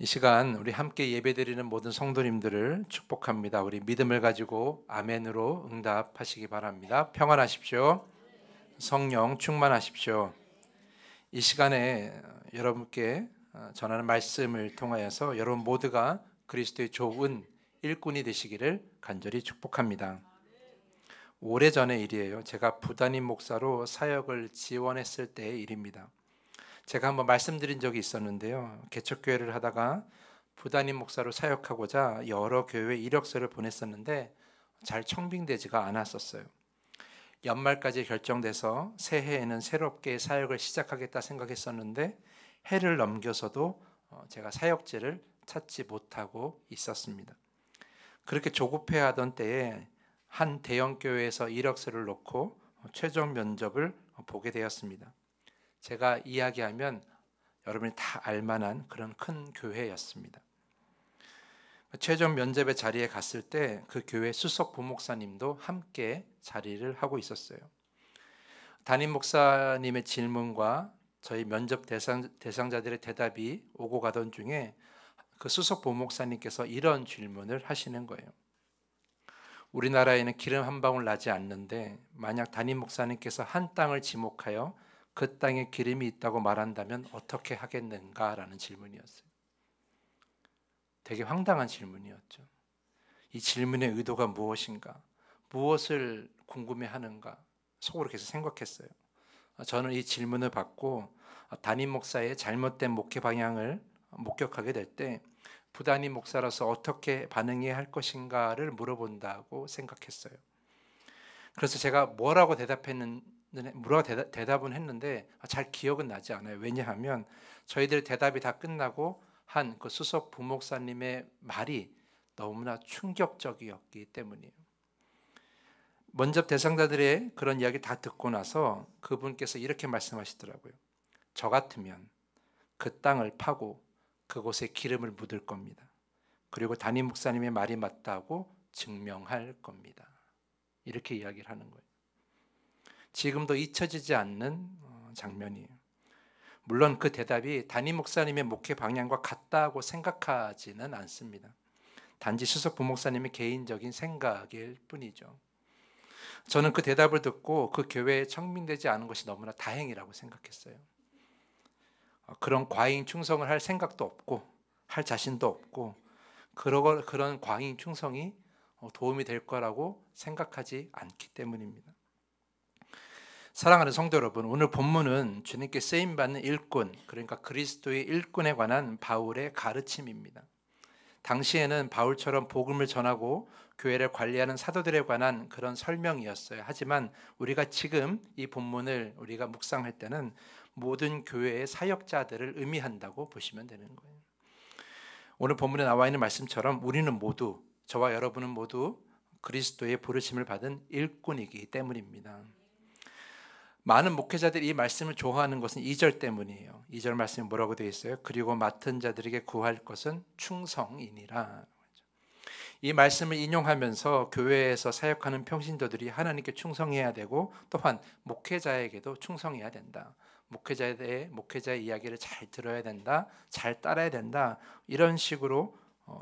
이 시간 우리 함께 예배드리는 모든 성도님들을 축복합니다. 우리 믿음을 가지고 아멘으로 응답하시기 바랍니다. 평안하십시오. 성령 충만하십시오. 이 시간에 여러분께 전하는 말씀을 통하여서 여러분 모두가 그리스도의 좋은 일꾼이 되시기를 간절히 축복합니다. 오래전의 일이에요. 제가 부담임 목사로 사역을 지원했을 때의 일입니다. 제가 한번 말씀드린 적이 있었는데요. 개척교회를 하다가 부담임 목사로 사역하고자 여러 교회 이력서를 보냈었는데 잘 청빙되지가 않았었어요. 연말까지 결정돼서 새해에는 새롭게 사역을 시작하겠다 생각했었는데 해를 넘겨서도 제가 사역지를 찾지 못하고 있었습니다. 그렇게 조급해하던 때에 한 대형 교회에서 이력서를 놓고 최종 면접을 보게 되었습니다. 제가 이야기하면 여러분이 다 알만한 그런 큰 교회였습니다. 최종 면접의 자리에 갔을 때 그 교회 수석 부목사님도 함께 자리를 하고 있었어요. 담임 목사님의 질문과 저희 면접 대상자들의 대답이 오고 가던 중에 그 수석 부목사님께서 이런 질문을 하시는 거예요. 우리나라에는 기름 한 방울 나지 않는데 만약 담임 목사님께서 한 땅을 지목하여 그 땅에 기름이 있다고 말한다면 어떻게 하겠는가라는 질문이었어요. 되게 황당한 질문이었죠. 이 질문의 의도가 무엇인가? 무엇을 궁금해하는가? 속으로 계속 생각했어요. 저는 이 질문을 받고 담임 목사의 잘못된 목회 방향을 목격하게 될 때 부담임 목사로서 어떻게 반응해야 할 것인가를 물어본다고 생각했어요. 그래서 제가 뭐라고 대답은 했는데 잘 기억은 나지 않아요. 왜냐하면 저희들 대답이 다 끝나고 한 그 수석 부목사님의 말이 너무나 충격적이었기 때문이에요. 면접 대상자들의 그런 이야기 다 듣고 나서 그분께서 이렇게 말씀하시더라고요. 저 같으면 그 땅을 파고 그곳에 기름을 묻을 겁니다. 그리고 담임 목사님의 말이 맞다고 증명할 겁니다. 이렇게 이야기를 하는 거예요. 지금도 잊혀지지 않는 장면이에요. 물론 그 대답이 담임 목사님의 목회 방향과 같다고 생각하지는 않습니다. 단지 수석 부목사님의 개인적인 생각일 뿐이죠. 저는 그 대답을 듣고 그 교회에 청빙되지 않은 것이 너무나 다행이라고 생각했어요. 그런 과잉 충성을 할 생각도 없고 할 자신도 없고 그런 과잉 충성이 도움이 될 거라고 생각하지 않기 때문입니다. 사랑하는 성도 여러분, 오늘 본문은 주님께 쓰임받는 일꾼, 그러니까 그리스도의 일꾼에 관한 바울의 가르침입니다. 당시에는 바울처럼 복음을 전하고 교회를 관리하는 사도들에 관한 그런 설명이었어요. 하지만 우리가 지금 이 본문을 우리가 묵상할 때는 모든 교회의 사역자들을 의미한다고 보시면 되는 거예요. 오늘 본문에 나와 있는 말씀처럼 우리는 모두, 저와 여러분은 모두 그리스도의 부르심을 받은 일꾼이기 때문입니다. 많은 목회자들이 이 말씀을 좋아하는 것은 2절 때문이에요. 2절 말씀이 뭐라고 되어 있어요? 그리고 맡은 자들에게 구할 것은 충성이니라. 이 말씀을 인용하면서 교회에서 사역하는 평신도들이 하나님께 충성해야 되고 또한 목회자에게도 충성해야 된다. 목회자의 이야기를 잘 들어야 된다. 잘 따라야 된다. 이런 식으로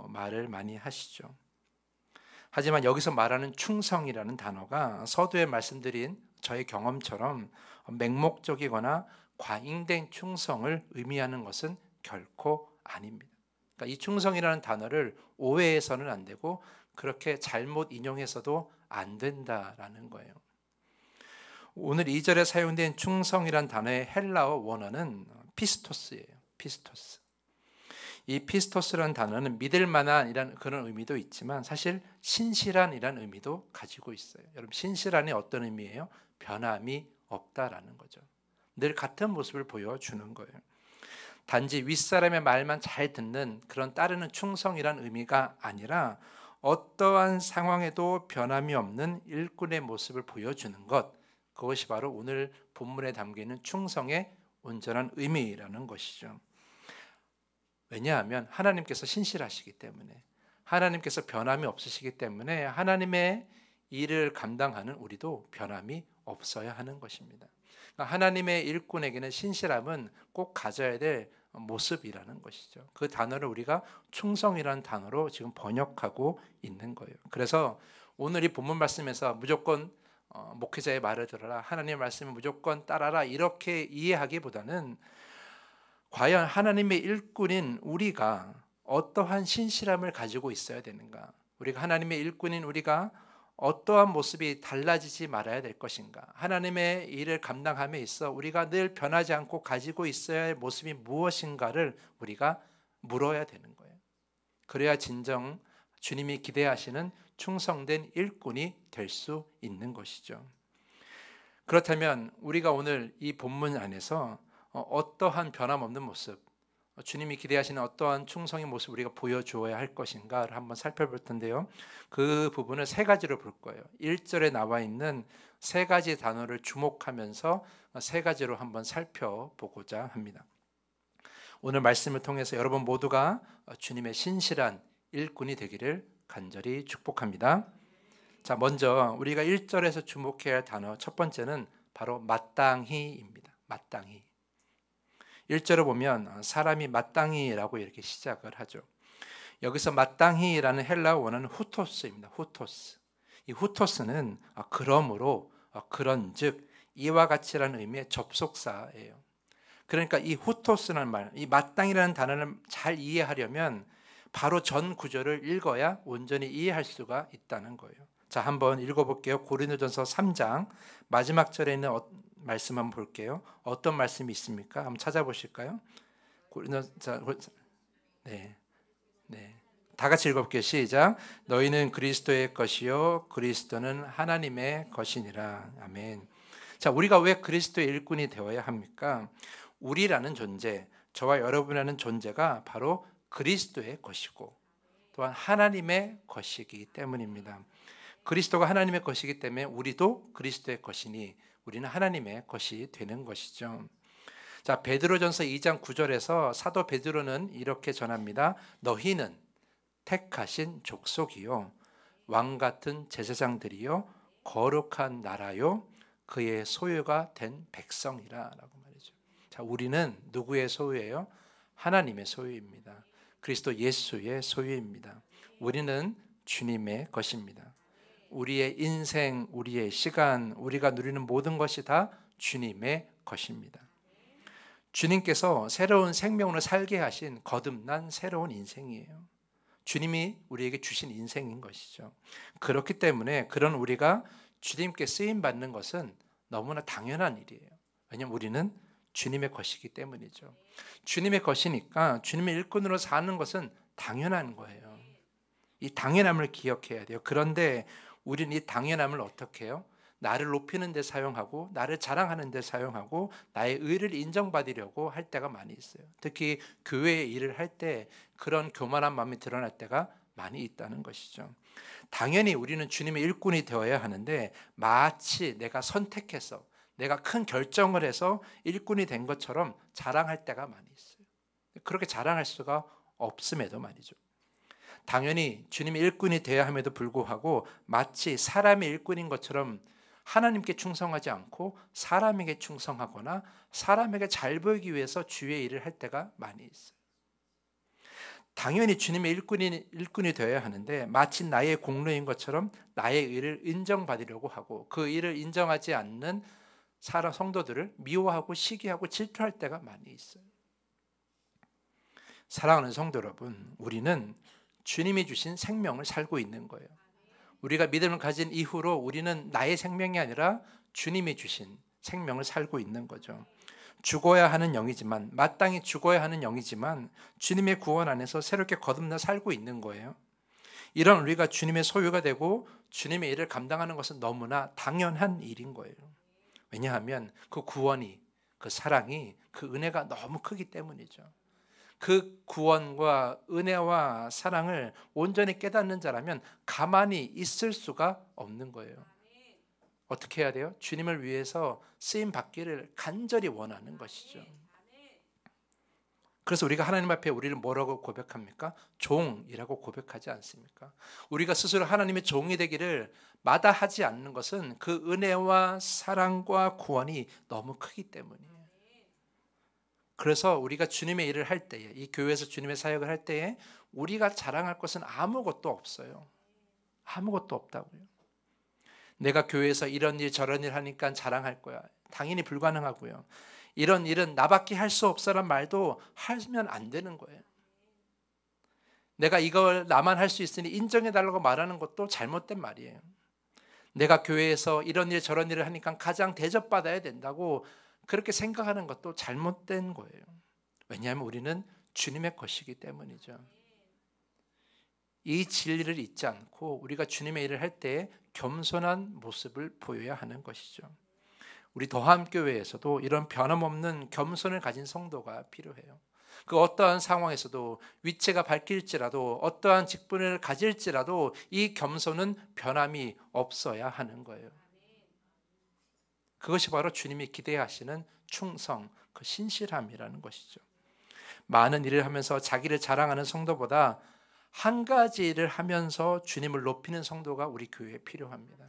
말을 많이 하시죠. 하지만 여기서 말하는 충성이라는 단어가 서두에 말씀드린 저의 경험처럼 맹목적이거나 과잉된 충성을 의미하는 것은 결코 아닙니다. 그러니까 이 충성이라는 단어를 오해해서는 안 되고 그렇게 잘못 인용해서도 안 된다라는 거예요. 오늘 2절에 사용된 충성이라는 단어의 헬라어 원어는 피스토스예요. 피스토스. 이 피스토스라는 단어는 믿을 만한이라는 그런 의미도 있지만 사실 신실한이라는 의미도 가지고 있어요. 여러분, 신실한이 어떤 의미예요? 변함이 없다라는 거죠. 늘 같은 모습을 보여주는 거예요. 단지 윗사람의 말만 잘 듣는 그런 따르는 충성이라는 의미가 아니라 어떠한 상황에도 변함이 없는 일꾼의 모습을 보여주는 것, 그것이 바로 오늘 본문에 담기는 충성의 온전한 의미라는 것이죠. 왜냐하면 하나님께서 신실하시기 때문에, 하나님께서 변함이 없으시기 때문에 하나님의 일을 감당하는 우리도 변함이 없어야 하는 것입니다. 그러니까 하나님의 일꾼에게는 신실함은 꼭 가져야 될 모습이라는 것이죠. 그 단어를 우리가 충성이라는 단어로 지금 번역하고 있는 거예요. 그래서 오늘 이 본문 말씀에서 무조건 목회자의 말을 들어라, 하나님의 말씀을 무조건 따라라, 이렇게 이해하기보다는 과연 하나님의 일꾼인 우리가 어떠한 신실함을 가지고 있어야 되는가, 우리가 하나님의 일꾼인 우리가 어떠한 모습이 달라지지 말아야 될 것인가, 하나님의 일을 감당함에 있어 우리가 늘 변하지 않고 가지고 있어야 할 모습이 무엇인가를 우리가 물어야 되는 거예요. 그래야 진정 주님이 기대하시는 충성된 일꾼이 될 수 있는 것이죠. 그렇다면 우리가 오늘 이 본문 안에서 어떠한 변함없는 모습, 주님이 기대하시는 어떠한 충성의 모습 우리가 보여주어야 할 것인가를 한번 살펴볼 텐데요. 그 부분을 세 가지로 볼 거예요. 1절에 나와 있는 세 가지 단어를 주목하면서 세 가지로 한번 살펴보고자 합니다. 오늘 말씀을 통해서 여러분 모두가 주님의 신실한 일꾼이 되기를 간절히 축복합니다. 자, 먼저 우리가 1절에서 주목해야 할 단어 첫 번째는 바로 마땅히입니다. 마땅히. 1절을 보면 사람이 마땅히라고 이렇게 시작을 하죠. 여기서 마땅히라는 헬라어 원어는 후토스입니다. 후토스. 이 후토스는 그러므로, 그런즉, 이와 같이라는 의미의 접속사예요. 그러니까 이 후토스라는 말, 이 마땅히라는 단어를 잘 이해하려면 바로 전 구절을 읽어야 온전히 이해할 수가 있다는 거예요. 자, 한번 읽어볼게요. 고린도전서 3장 마지막 절에 있는 말씀 한번 볼게요. 어떤 말씀이 있습니까? 한번 찾아보실까요? 네, 다 같이 읽어볼게요. 시작. 너희는 그리스도의 것이요 그리스도는 하나님의 것이니라. 아멘. 자, 우리가 왜 그리스도의 일꾼이 되어야 합니까? 우리라는 존재, 저와 여러분이라는 존재가 바로 그리스도의 것이고 또한 하나님의 것이기 때문입니다. 그리스도가 하나님의 것이기 때문에 우리도 그리스도의 것이니 우리는 하나님의 것이 되는 것이죠. 자, 베드로전서 2장 9절에서 사도 베드로는 이렇게 전합니다. 너희는 택하신 족속이요 왕 같은 제사장들이요 거룩한 나라요 그의 소유가 된 백성이라 라고 말이죠. 자, 우리는 누구의 소유예요? 하나님의 소유입니다. 그리스도 예수의 소유입니다. 우리는 주님의 것입니다. 우리의 인생, 우리의 시간, 우리가 누리는 모든 것이 다 주님의 것입니다. 주님께서 새로운 생명으로 살게 하신 거듭난 새로운 인생이에요. 주님이 우리에게 주신 인생인 것이죠. 그렇기 때문에 그런 우리가 주님께 쓰임받는 것은 너무나 당연한 일이에요. 왜냐하면 우리는 주님의 것이기 때문이죠. 주님의 것이니까 주님의 일꾼으로 사는 것은 당연한 거예요. 이 당연함을 기억해야 돼요. 그런데 우리는 이 당연함을 어떻게 해요? 나를 높이는 데 사용하고 나를 자랑하는 데 사용하고 나의 의를 인정받으려고 할 때가 많이 있어요. 특히 교회의 일을 할 때 그런 교만한 마음이 드러날 때가 많이 있다는 것이죠. 당연히 우리는 주님의 일꾼이 되어야 하는데 마치 내가 선택해서 내가 큰 결정을 해서 일꾼이 된 것처럼 자랑할 때가 많이 있어요. 그렇게 자랑할 수가 없음에도 말이죠. 당연히 주님의 일꾼이 되어야 함에도 불구하고 마치 사람의 일꾼인 것처럼 하나님께 충성하지 않고 사람에게 충성하거나 사람에게 잘 보이기 위해서 주의 일을 할 때가 많이 있어요. 당연히 주님의 일꾼이 되어야 하는데 마치 나의 공로인 것처럼 나의 의를 인정받으려고 하고 그 일을 인정하지 않는 성도들을 미워하고 시기하고 질투할 때가 많이 있어요. 사랑하는 성도 여러분, 우리는 주님이 주신 생명을 살고 있는 거예요. 우리가 믿음을 가진 이후로 우리는 나의 생명이 아니라 주님이 주신 생명을 살고 있는 거죠. 죽어야 하는 영이지만, 마땅히 죽어야 하는 영이지만 주님의 구원 안에서 새롭게 거듭나 살고 있는 거예요. 이런 우리가 주님의 소유가 되고 주님의 일을 감당하는 것은 너무나 당연한 일인 거예요. 왜냐하면 그 구원이, 그 사랑이, 그 은혜가 너무 크기 때문이죠. 그 구원과 은혜와 사랑을 온전히 깨닫는 자라면 가만히 있을 수가 없는 거예요. 어떻게 해야 돼요? 주님을 위해서 쓰임 받기를 간절히 원하는 것이죠. 그래서 우리가 하나님 앞에 우리를 뭐라고 고백합니까? 종이라고 고백하지 않습니까? 우리가 스스로 하나님의 종이 되기를 마다하지 않는 것은 그 은혜와 사랑과 구원이 너무 크기 때문이에요. 그래서 우리가 주님의 일을 할 때에, 이 교회에서 주님의 사역을 할 때에 우리가 자랑할 것은 아무것도 없어요. 아무것도 없다고요. 내가 교회에서 이런 일 저런 일 하니까 자랑할 거야. 당연히 불가능하고요. 이런 일은 나밖에 할 수 없어란 말도 하면 안 되는 거예요. 내가 이걸 나만 할 수 있으니 인정해 달라고 말하는 것도 잘못된 말이에요. 내가 교회에서 이런 일 저런 일을 하니까 가장 대접받아야 된다고 그렇게 생각하는 것도 잘못된 거예요. 왜냐하면 우리는 주님의 것이기 때문이죠. 이 진리를 잊지 않고 우리가 주님의 일을 할 때 겸손한 모습을 보여야 하는 것이죠. 우리 더함교회에서도 이런 변함없는 겸손을 가진 성도가 필요해요. 그 어떠한 상황에서도 위치가 바뀔지라도 어떠한 직분을 가질지라도 이 겸손은 변함이 없어야 하는 거예요. 그것이 바로 주님이 기대하시는 충성, 그 신실함이라는 것이죠. 많은 일을 하면서 자기를 자랑하는 성도보다 한 가지 일을 하면서 주님을 높이는 성도가 우리 교회에 필요합니다.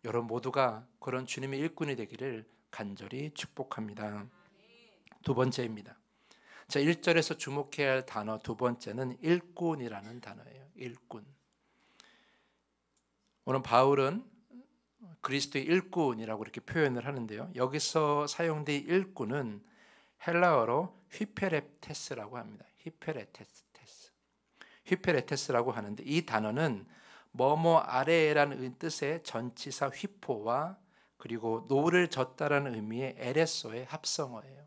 여러분 모두가 그런 주님의 일꾼이 되기를 간절히 축복합니다. 두 번째입니다. 자, 1절에서 주목해야 할 단어 두 번째는 일꾼이라는 단어예요. 일꾼. 오늘 바울은 그리스도의 일꾼이라고 이렇게 표현을 하는데요. 여기서 사용된 일꾼은 헬라어로 휘페레테스라고 합니다. 휘페레테스라고 하는데 이 단어는 뭐뭐 아래라는 뜻의 전치사 휘포와 그리고 노를 젓다라는 의미의 에레소의 합성어예요.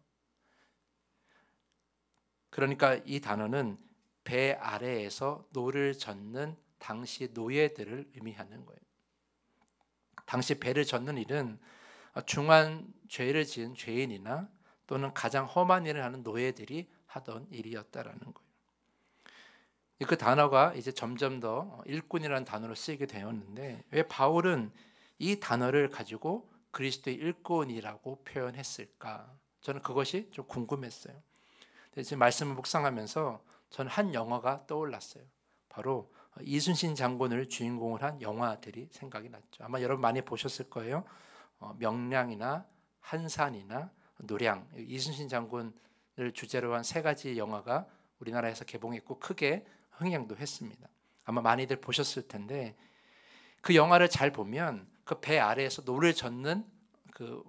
그러니까 이 단어는 배 아래에서 노를 젓는 당시 노예들을 의미하는 거예요. 당시 배를 젓는 일은 중한 죄를 지은 죄인이나 또는 가장 험한 일을 하는 노예들이 하던 일이었다라는 거예요. 그 단어가 이제 점점 더 일꾼이라는 단어로 쓰이게 되었는데 왜 바울은 이 단어를 가지고 그리스도의 일꾼이라고 표현했을까? 저는 그것이 좀 궁금했어요. 지금 말씀을 묵상하면서 저는 한 영화가 떠올랐어요. 바로 이순신 장군을 주인공으로 한 영화들이 생각이 났죠. 아마 여러분 많이 보셨을 거예요. 명량이나 한산이나 노량, 이순신 장군을 주제로 한 세 가지 영화가 우리나라에서 개봉했고 크게 흥행도 했습니다. 아마 많이들 보셨을 텐데 그 영화를 잘 보면 그 배 아래에서 노를 젓는 그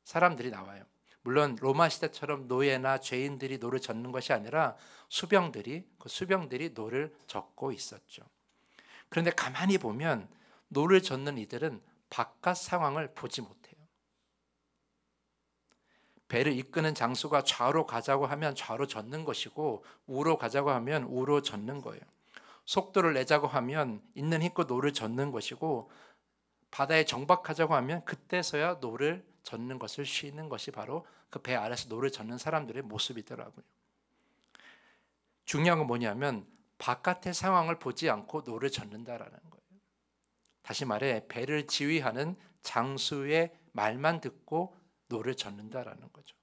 사람들이 나와요. 물론 로마 시대처럼 노예나 죄인들이 노를 젓는 것이 아니라 수병들이 노를 젓고 있었죠. 그런데 가만히 보면 노를 젓는 이들은 바깥 상황을 보지 못해요. 배를 이끄는 장수가 좌로 가자고 하면 좌로 젓는 것이고 우로 가자고 하면 우로 젓는 거예요. 속도를 내자고 하면 있는 힘껏 노를 젓는 것이고 바다에 정박하자고 하면 그때서야 노를 젓는 것을 쉬는 것이 바로 그 배 아래서 노를 젓는 사람들의 모습이더라고요. 중요한 건 뭐냐면 바깥의 상황을 보지 않고 노를 젓는다라는 거예요. 다시 말해 배를 지휘하는 장수의 말만 듣고 노를 젓는다라는 거죠.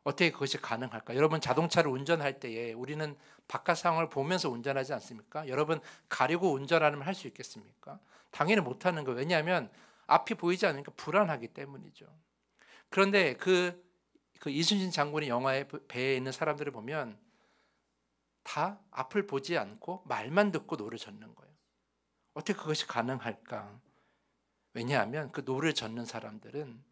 어떻게 그것이 가능할까? 여러분 자동차를 운전할 때에 우리는 바깥 상황을 보면서 운전하지 않습니까? 여러분 가리고 운전하면 할 수 있겠습니까? 당연히 못하는 거예요. 왜냐하면 앞이 보이지 않으니까 불안하기 때문이죠. 그런데 그 이순신 장군의 영화의 배에 있는 사람들을 보면 다 앞을 보지 않고 말만 듣고 노를 젓는 거예요. 어떻게 그것이 가능할까? 왜냐하면 그 노를 젓는 사람들은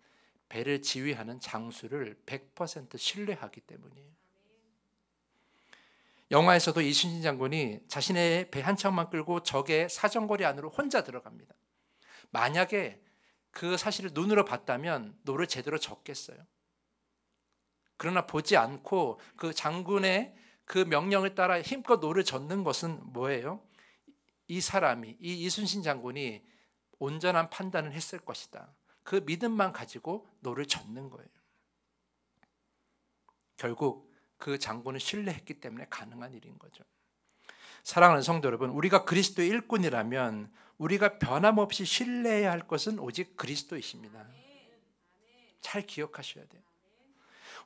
배를 지휘하는 장수를 100% 신뢰하기 때문이에요. 영화에서도 이순신 장군이 자신의 배 한 척만 끌고 적의 사정거리 안으로 혼자 들어갑니다. 만약에 그 사실을 눈으로 봤다면 노를 제대로 젓겠어요. 그러나 보지 않고 그 장군의 그 명령을 따라 힘껏 노를 젓는 것은 뭐예요? 이 이순신 장군이 온전한 판단을 했을 것이다. 그 믿음만 가지고 노를 젓는 거예요. 결국 그 장군을 신뢰했기 때문에 가능한 일인 거죠. 사랑하는 성도 여러분, 우리가 그리스도의 일꾼이라면 우리가 변함없이 신뢰해야 할 것은 오직 그리스도이십니다. 잘 기억하셔야 돼요.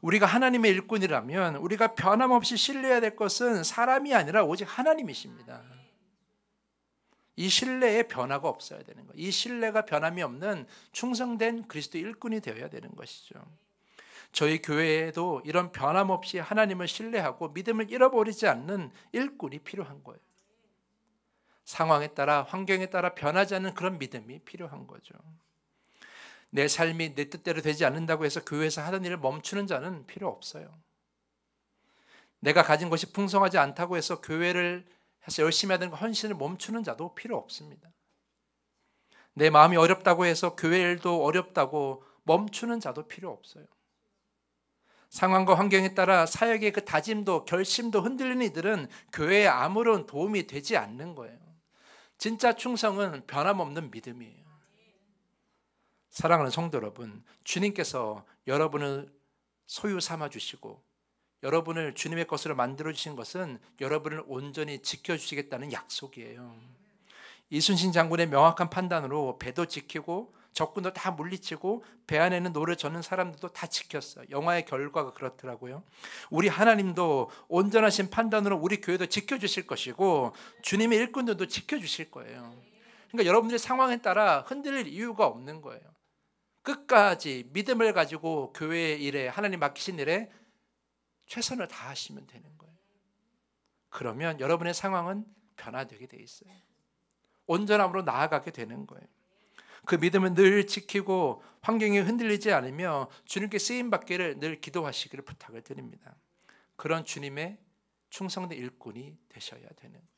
우리가 하나님의 일꾼이라면 우리가 변함없이 신뢰해야 될 것은 사람이 아니라 오직 하나님이십니다. 이 신뢰에 변화가 없어야 되는 거예요. 이 신뢰가 변함이 없는 충성된 그리스도의 일꾼이 되어야 되는 것이죠. 저희 교회에도 이런 변함없이 하나님을 신뢰하고 믿음을 잃어버리지 않는 일꾼이 필요한 거예요. 상황에 따라, 환경에 따라 변하지 않는 그런 믿음이 필요한 거죠. 내 삶이 내 뜻대로 되지 않는다고 해서 교회에서 하던 일을 멈추는 자는 필요 없어요. 내가 가진 것이 풍성하지 않다고 해서 교회를 해서 열심히 하던 헌신을 멈추는 자도 필요 없습니다. 내 마음이 어렵다고 해서 교회 일도 어렵다고 멈추는 자도 필요 없어요. 상황과 환경에 따라 사역의 그 다짐도 결심도 흔들리는 이들은 교회에 아무런 도움이 되지 않는 거예요. 진짜 충성은 변함없는 믿음이에요. 사랑하는 성도 여러분, 주님께서 여러분을 소유 삼아 주시고 여러분을 주님의 것으로 만들어 주신 것은 여러분을 온전히 지켜주시겠다는 약속이에요. 이순신 장군의 명확한 판단으로 배도 지키고 적군도 다 물리치고 배 안에는 노를 젓는 사람들도 다 지켰어요. 영화의 결과가 그렇더라고요. 우리 하나님도 온전하신 판단으로 우리 교회도 지켜주실 것이고 주님의 일꾼들도 지켜주실 거예요. 그러니까 여러분들의 상황에 따라 흔들릴 이유가 없는 거예요. 끝까지 믿음을 가지고 교회의 일에, 하나님 맡기신 일에 최선을 다하시면 되는 거예요. 그러면 여러분의 상황은 변화되게 돼 있어요. 온전함으로 나아가게 되는 거예요. 그 믿음을 늘 지키고 환경이 흔들리지 않으며 주님께 쓰임받기를 늘 기도하시기를 부탁을 드립니다. 그런 주님의 충성된 일꾼이 되셔야 되는 거예요.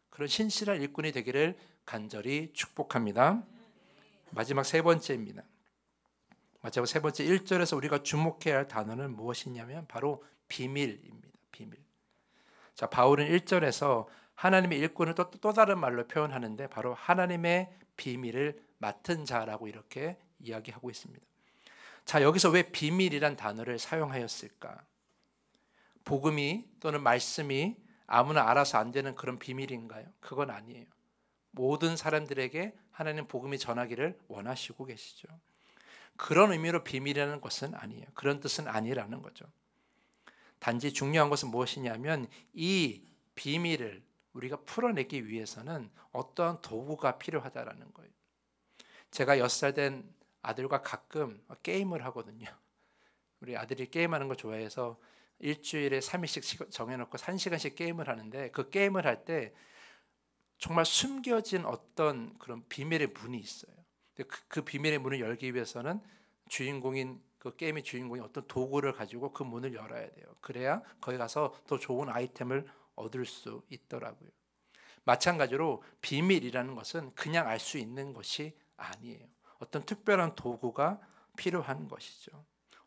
그런 신실한 일꾼이 되기를 간절히 축복합니다. 마지막 세 번째입니다. 마지막 세 번째 1절에서 우리가 주목해야 할 단어는 무엇이냐면 바로 비밀입니다. 비밀. 자, 바울은 1절에서 하나님의 일꾼을 또 다른 말로 표현하는데 바로 하나님의 비밀을 맡은 자라고 이렇게 이야기하고 있습니다. 자, 여기서 왜 비밀이란 단어를 사용하였을까? 복음이 또는 말씀이 아무나 알아서 안 되는 그런 비밀인가요? 그건 아니에요. 모든 사람들에게 하나님 복음이 전하기를 원하시고 계시죠. 그런 의미로 비밀이라는 것은 아니에요. 그런 뜻은 아니라는 거죠. 단지 중요한 것은 무엇이냐면 이 비밀을 우리가 풀어내기 위해서는 어떠한 도구가 필요하다라는 거예요. 제가 6살 된 아들과 가끔 게임을 하거든요. 우리 아들이 게임하는 거 좋아해서 일주일에 3일씩 정해놓고 1시간씩 게임을 하는데 그 게임을 할 때 정말 숨겨진 어떤 그런 비밀의 문이 있어요. 그 비밀의 문을 열기 위해서는 주인공인 그 게임의 주인공이 어떤 도구를 가지고 그 문을 열어야 돼요. 그래야 거기 가서 더 좋은 아이템을 얻을 수 있더라고요. 마찬가지로 비밀이라는 것은 그냥 알 수 있는 것이 아니에요. 어떤 특별한 도구가 필요한 것이죠.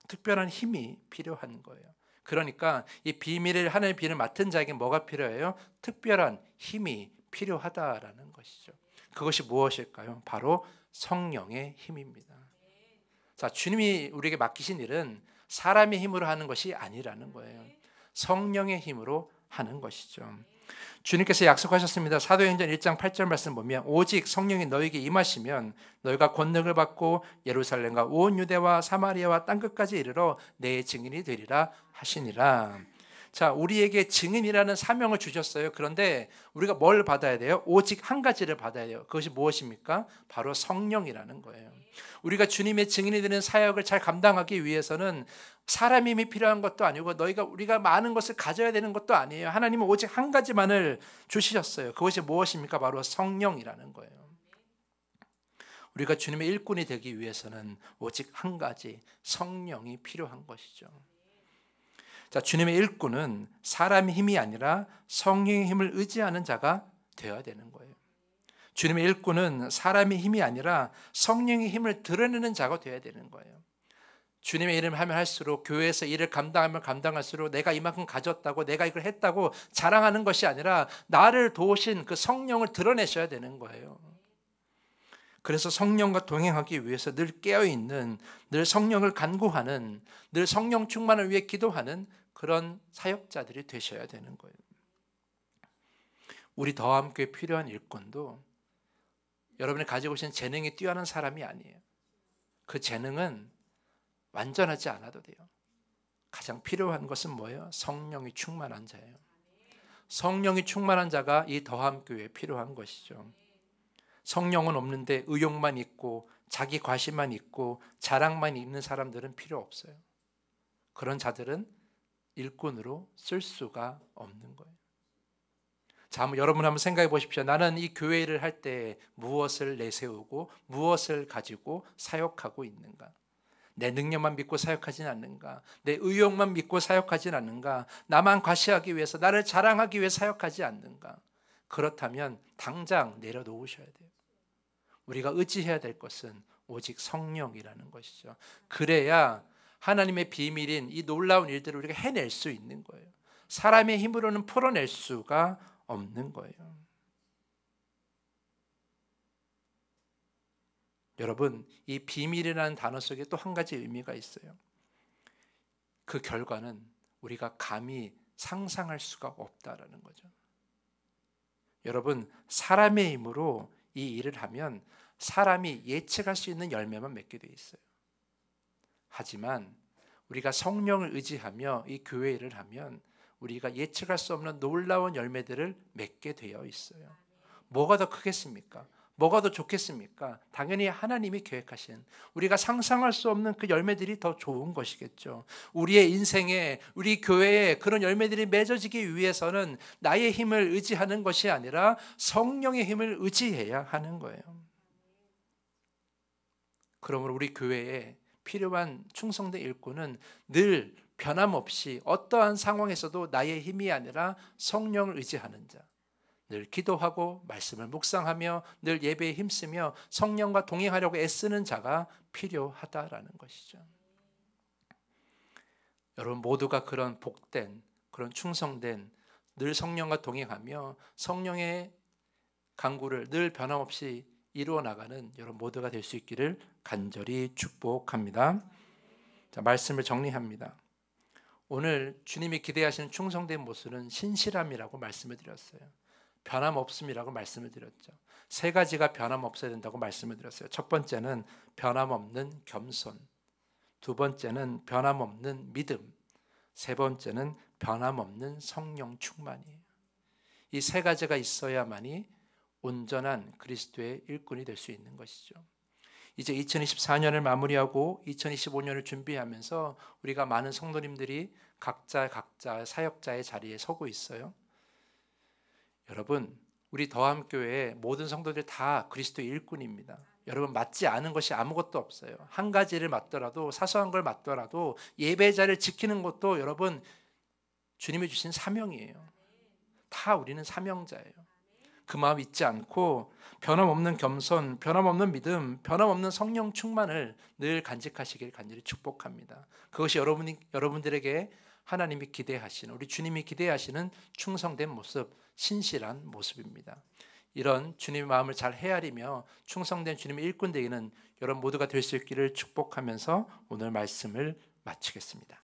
특별한 힘이 필요한 거예요. 그러니까 이 비밀을 하나님의 비밀을 맡은 자에게 뭐가 필요해요? 특별한 힘이 필요하다라는 것이죠. 그것이 무엇일까요? 바로 성령의 힘입니다. 자, 주님이 우리에게 맡기신 일은 사람의 힘으로 하는 것이 아니라는 거예요. 성령의 힘으로 하는 것이죠. 주님께서 약속하셨습니다. 사도행전 1장 8절 말씀 보면 오직 성령이 너에게 임하시면 너희가 권능을 받고 예루살렘과 온 유대와 사마리아와 땅끝까지 이르러 내 증인이 되리라 하시니라. 자, 우리에게 증인이라는 사명을 주셨어요. 그런데 우리가 뭘 받아야 돼요? 오직 한 가지를 받아야 돼요. 그것이 무엇입니까? 바로 성령이라는 거예요. 우리가 주님의 증인이 되는 사역을 잘 감당하기 위해서는 사람 힘이 필요한 것도 아니고 우리가 많은 것을 가져야 되는 것도 아니에요. 하나님은 오직 한 가지만을 주시셨어요. 그것이 무엇입니까? 바로 성령이라는 거예요. 우리가 주님의 일꾼이 되기 위해서는 오직 한 가지 성령이 필요한 것이죠. 자, 주님의 일꾼은 사람의 힘이 아니라 성령의 힘을 의지하는 자가 되어야 되는 거예요. 주님의 일꾼은 사람의 힘이 아니라 성령의 힘을 드러내는 자가 되어야 되는 거예요. 주님의 일을 하면 할수록 교회에서 일을 감당하면 감당할수록 내가 이만큼 가졌다고 내가 이걸 했다고 자랑하는 것이 아니라 나를 도우신 그 성령을 드러내셔야 되는 거예요. 그래서 성령과 동행하기 위해서 늘 깨어있는, 늘 성령을 간구하는, 늘 성령 충만을 위해 기도하는 그런 사역자들이 되셔야 되는 거예요. 우리 더함교회 필요한 일꾼도 여러분이 가지고 계신 재능이 뛰어난 사람이 아니에요. 그 재능은 완전하지 않아도 돼요. 가장 필요한 것은 뭐예요? 성령이 충만한 자예요. 성령이 충만한 자가 이 더함교회에 필요한 것이죠. 성령은 없는데 의욕만 있고 자기 과시만 있고 자랑만 있는 사람들은 필요 없어요. 그런 자들은 일꾼으로 쓸 수가 없는 거예요. 자, 여러분 한번 생각해 보십시오. 나는 이 교회 일을 할 때 무엇을 내세우고 무엇을 가지고 사역하고 있는가? 내 능력만 믿고 사역하진 않는가? 내 의욕만 믿고 사역하진 않는가? 나만 과시하기 위해서, 나를 자랑하기 위해 사역하지 않는가? 그렇다면 당장 내려놓으셔야 돼요. 우리가 의지해야 될 것은 오직 성령이라는 것이죠. 그래야 하나님의 비밀인 이 놀라운 일들을 우리가 해낼 수 있는 거예요. 사람의 힘으로는 풀어낼 수가 없는 거예요. 여러분, 이 비밀이라는 단어 속에 또 한 가지 의미가 있어요. 그 결과는 우리가 감히 상상할 수가 없다라는 거죠. 여러분, 사람의 힘으로 이 일을 하면 사람이 예측할 수 있는 열매만 맺게 돼 있어요. 하지만 우리가 성령을 의지하며 이 교회 일을 하면 우리가 예측할 수 없는 놀라운 열매들을 맺게 되어 있어요. 뭐가 더 크겠습니까? 뭐가 더 좋겠습니까? 당연히 하나님이 계획하신, 우리가 상상할 수 없는 그 열매들이 더 좋은 것이겠죠. 우리의 인생에, 우리 교회에 그런 열매들이 맺어지기 위해서는 나의 힘을 의지하는 것이 아니라 성령의 힘을 의지해야 하는 거예요. 그러므로 우리 교회에 필요한 충성된 일꾼은 늘 변함없이 어떠한 상황에서도 나의 힘이 아니라 성령을 의지하는 자, 늘 기도하고 말씀을 묵상하며 늘 예배에 힘쓰며 성령과 동행하려고 애쓰는 자가 필요하다라는 것이죠. 여러분 모두가 그런 복된, 그런 충성된, 늘 성령과 동행하며 성령의 간구를 늘 변함없이 이루어 나가는 여러분 모두가 될 수 있기를 간절히 축복합니다. 자, 말씀을 정리합니다. 오늘 주님이 기대하시는 충성된 모습은 신실함이라고 말씀을 드렸어요. 변함없음이라고 말씀을 드렸죠. 세 가지가 변함없어야 된다고 말씀을 드렸어요. 첫 번째는 변함없는 겸손, 두 번째는 변함없는 믿음, 세 번째는 변함없는 성령 충만이에요. 이 세 가지가 있어야만이 온전한 그리스도의 일꾼이 될 수 있는 것이죠. 이제 2024년을 마무리하고 2025년을 준비하면서 우리가 많은 성도님들이 각자 사역자의 자리에 서고 있어요. 여러분, 우리 더함교회의 모든 성도들 다 그리스도의 일꾼입니다. 여러분, 맡지 않은 것이 아무것도 없어요. 한 가지를 맡더라도, 사소한 걸 맡더라도 예배 자리를 지키는 것도 여러분 주님이 주신 사명이에요. 다 우리는 사명자예요. 그 마음 잊지 않고 변함없는 겸손, 변함없는 믿음, 변함없는 성령 충만을 늘 간직하시길 간절히 축복합니다. 그것이 여러분들에게 하나님이 기대하시는, 우리 주님이 기대하시는 충성된 모습, 신실한 모습입니다. 이런 주님의 마음을 잘 헤아리며 충성된 주님의 일꾼 되기는 여러분 모두가 될 수 있기를 축복하면서 오늘 말씀을 마치겠습니다.